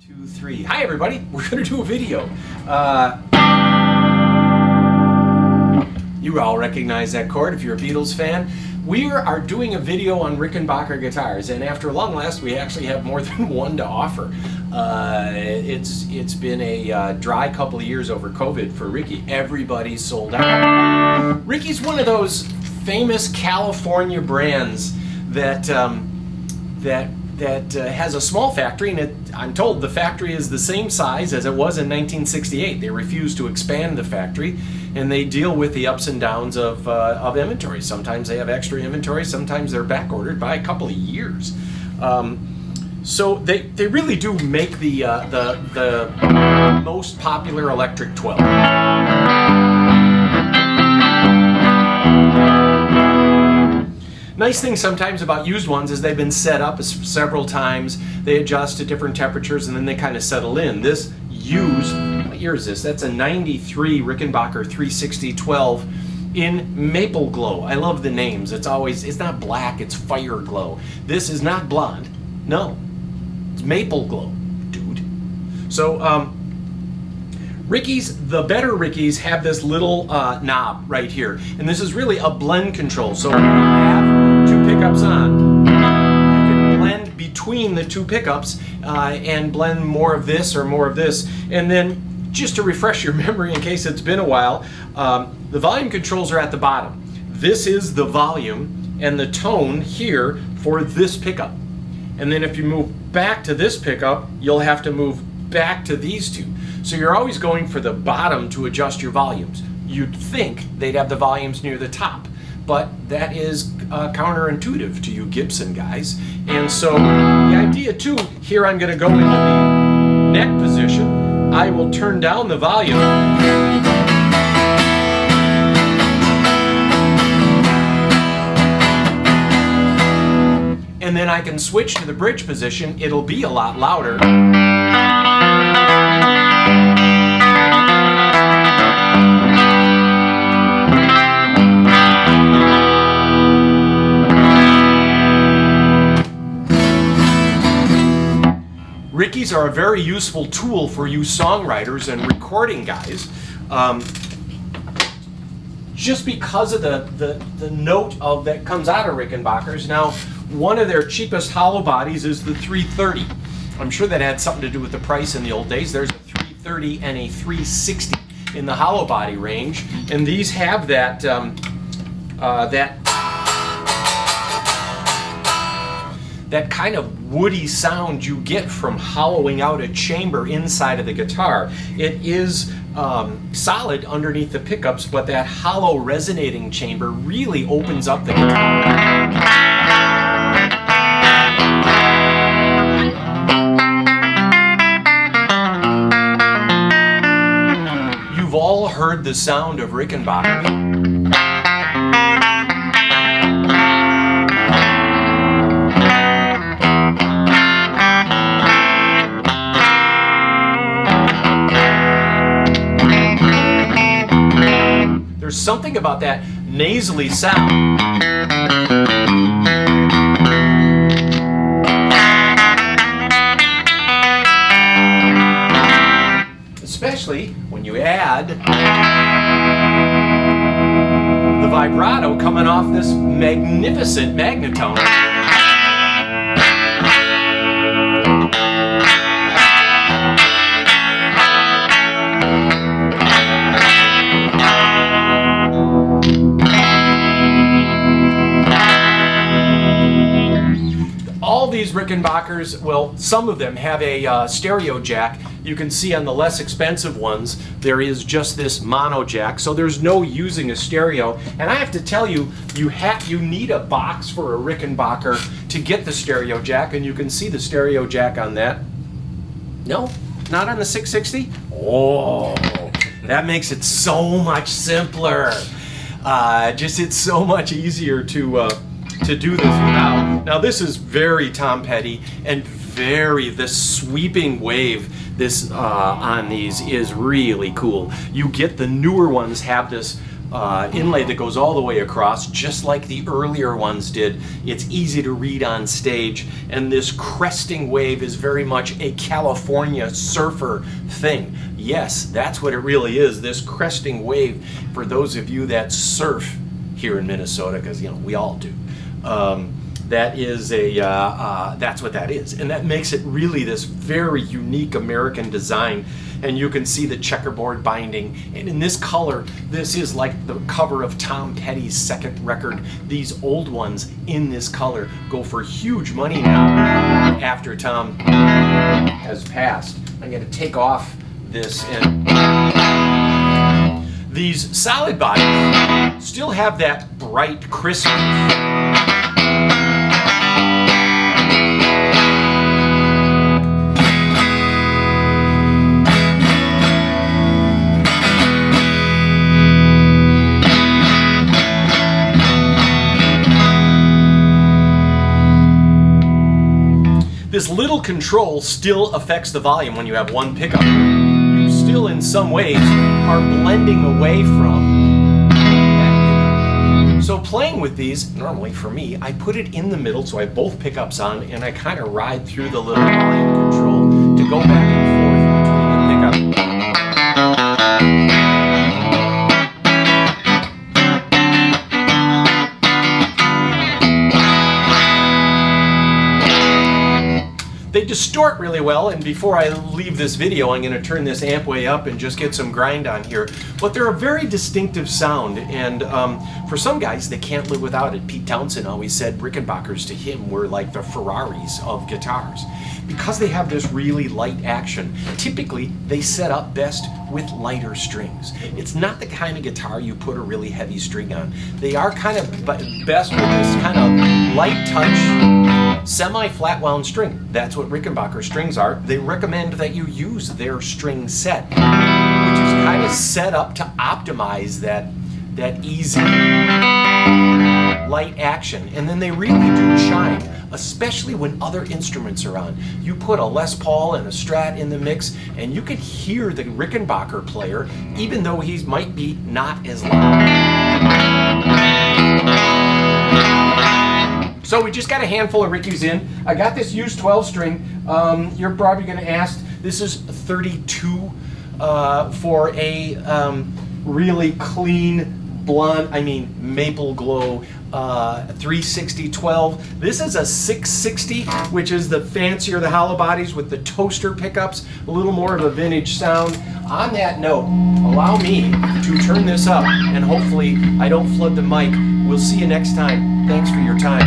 2, 3. Hi everybody, we're going to do a video. You all recognize that chord if you're a Beatles fan. We are doing a video on Rickenbacker guitars, and after long last we actually have more than one to offer. It's been a dry couple of years over COVID for Ricky. Everybody's sold out. Ricky's one of those famous California brands that has a small factory, and I'm told the factory is the same size as it was in 1968. They refuse to expand the factory, and they deal with the ups and downs of inventory. Sometimes they have extra inventory, sometimes they're back ordered by a couple of years. So they really do make the most popular electric 12. Nice thing sometimes about used ones is they've been set up several times, they adjust to different temperatures, and then they kind of settle in. This used, what year is this? That's a 93 Rickenbacker 360-12 in maple glow. I love the names. It's not black, it's fire glow. This is not blonde. No, it's maple glow, dude. So, the better Rickies have this little knob right here, and this is really a blend control. So when you have two pickups on, you can blend between the two pickups and blend more of this or more of this. And then, just to refresh your memory in case it's been a while, the volume controls are at the bottom. This is the volume and the tone here for this pickup. And then if you move back to this pickup, you'll have to move back to these two. So you're always going for the bottom to adjust your volumes. You'd think they'd have the volumes near the top, but that is counterintuitive to you Gibson guys. And so the idea too, here I'm going to go into the neck position. I will turn down the volume. And then I can switch to the bridge position. It'll be a lot louder. Rickies are a very useful tool for you songwriters and recording guys, just because of the note that comes out of Rickenbackers. Now, one of their cheapest hollow bodies is the 330. I'm sure that had something to do with the price in the old days. There's a 330 and a 360 in the hollow body range, and these have that kind of woody sound you get from hollowing out a chamber inside of the guitar. It is solid underneath the pickups, but that hollow resonating chamber really opens up the guitar. You've all heard the sound of Rickenbacker. There's something about that nasally sound. Especially when you add the vibrato coming off this magnificent Magnatone. All these Rickenbackers, well, some of them have a stereo jack. You can see on the less expensive ones, there is just this mono jack, so there's no using a stereo. And I have to tell you, you need a box for a Rickenbacker to get the stereo jack, and you can see the stereo jack on that. No, not on the 660. Oh, that makes it so much simpler. It's so much easier to do this without. Now this is very Tom Petty, and this sweeping wave on these is really cool. You get the newer ones have this inlay that goes all the way across, just like the earlier ones did. It's easy to read on stage, and this cresting wave is very much a California surfer thing. Yes, that's what it really is, this cresting wave, for those of you that surf here in Minnesota, because you know we all do. That is that's what that is, and that makes it really this very unique American design. And you can see the checkerboard binding, and in this color, this is like the cover of Tom Petty's second record. These old ones in this color go for huge money now after Tom has passed. I'm going to take off this, and these solid bodies still have that bright crispness. This little control still affects the volume when you have one pickup. You still, in some ways, are blending away from that pickup. So playing with these, normally for me, I put it in the middle so I have both pickups on, and I kind of ride through the little volume control to go back and forth between the pickup. They distort really well, and before I leave this video, I'm going to turn this amp way up and just get some grind on here. But they're a very distinctive sound, and for some guys, they can't live without it. Pete Townsend always said Rickenbackers to him were like the Ferraris of guitars, because they have this really light action. Typically, they set up best with lighter strings. It's not the kind of guitar you put a really heavy string on. They are kind of best with this kind of light touch, semi-flat wound string. That's what Rickenbacker strings are. They recommend that you use their string set, which is kind of set up to optimize that easy light action. And then they really do shine, especially when other instruments are on. You put a Les Paul and a Strat in the mix, and you can hear the Rickenbacker player, even though he might be not as loud. So we just got a handful of Rickies in. I got this used 12 string. You're probably going to ask, this is 32 for a really clean blonde, maple glow 360 12. This is a 660, which is the fancier, the hollow bodies with the toaster pickups, a little more of a vintage sound. On that note, allow me to turn this up, and hopefully I don't flood the mic. We'll see you next time. Thanks for your time.